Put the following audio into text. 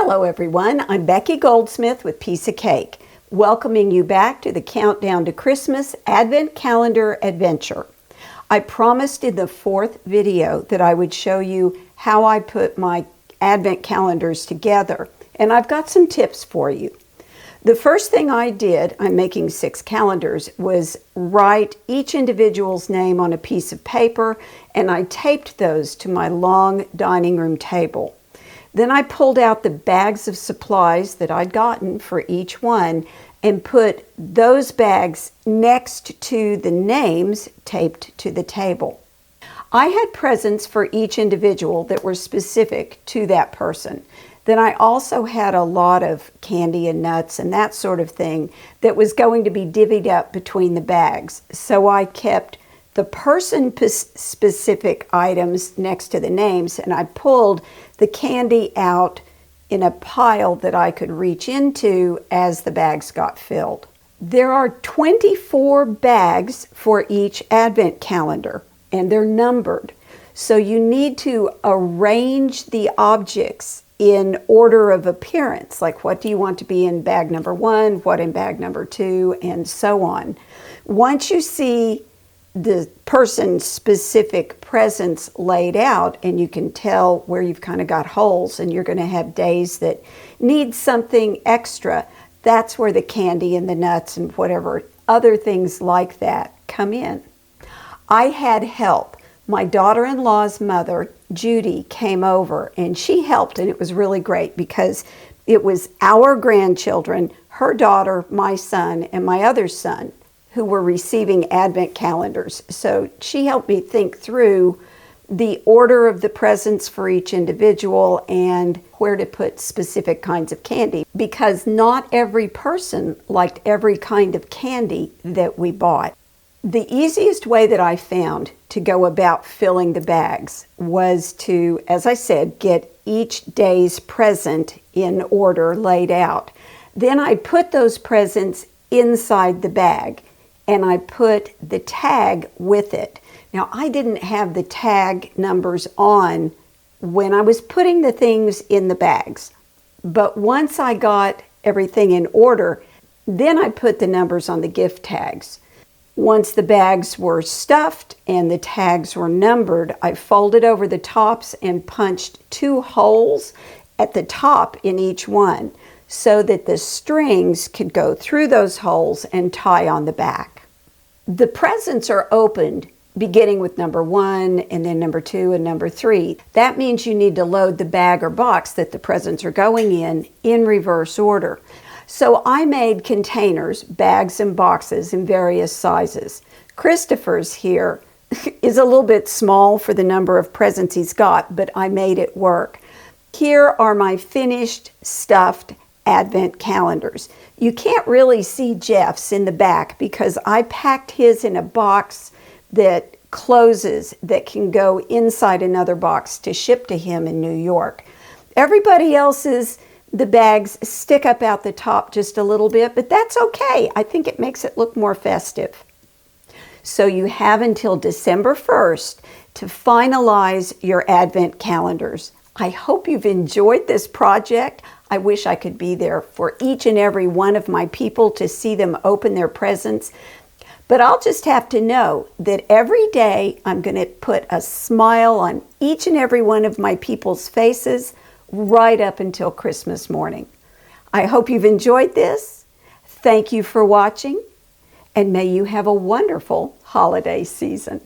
Hello everyone, I'm Becky Goldsmith with Piece of Cake, welcoming you back to the Countdown to Christmas Advent Calendar Adventure. I promised in the fourth video that I would show you how I put my Advent calendars together, and I've got some tips for you. The first thing I did, I'm making 6 calendars, was write each individual's name on a piece of paper, and I taped those to my long dining room table. Then I pulled out the bags of supplies that I'd gotten for each one and put those bags next to the names taped to the table. I had presents for each individual that were specific to that person. Then I also had a lot of candy and nuts and that sort of thing that was going to be divvied up between the bags. So I kept the person-specific items next to the names, and I pulled the candy out in a pile that I could reach into as the bags got filled. There are 24 bags for each Advent calendar, and they're numbered. So you need to arrange the objects in order of appearance, like what do you want to be in bag number 1, what in bag number 2, and so on. Once you see the person's specific presents laid out and you can tell where you've kind of got holes and you're going to have days that need something extra, that's where the candy and the nuts and whatever other things like that come in. I had help. My daughter-in-law's mother, Judy, came over and she helped, and it was really great because it was our grandchildren, her daughter, my son, and my other son who were receiving Advent calendars. So she helped me think through the order of the presents for each individual and where to put specific kinds of candy, because not every person liked every kind of candy that we bought. The easiest way that I found to go about filling the bags was to, as I said, get each day's present in order laid out. Then I put those presents inside the bag, and I put the tag with it. Now, I didn't have the tag numbers on when I was putting the things in the bags, but once I got everything in order, then I put the numbers on the gift tags. Once the bags were stuffed and the tags were numbered, I folded over the tops and punched 2 holes at the top in each one so that the strings could go through those holes and tie on the back. The presents are opened beginning with number 1 and then number 2 and number 3. That means you need to load the bag or box that the presents are going in reverse order. So I made containers, bags and boxes in various sizes. Christopher's here is a little bit small for the number of presents he's got, but I made it work. Here are my finished stuffed Advent calendars. You can't really see Jeff's in the back because I packed his in a box that closes that can go inside another box to ship to him in New York. Everybody else's, the bags stick up out the top just a little bit, but that's okay. I think it makes it look more festive. So you have until December 1st to finalize your Advent calendars. I hope you've enjoyed this project. I wish I could be there for each and every one of my people to see them open their presents. But I'll just have to know that every day I'm going to put a smile on each and every one of my people's faces right up until Christmas morning. I hope you've enjoyed this. Thank you for watching, and may you have a wonderful holiday season.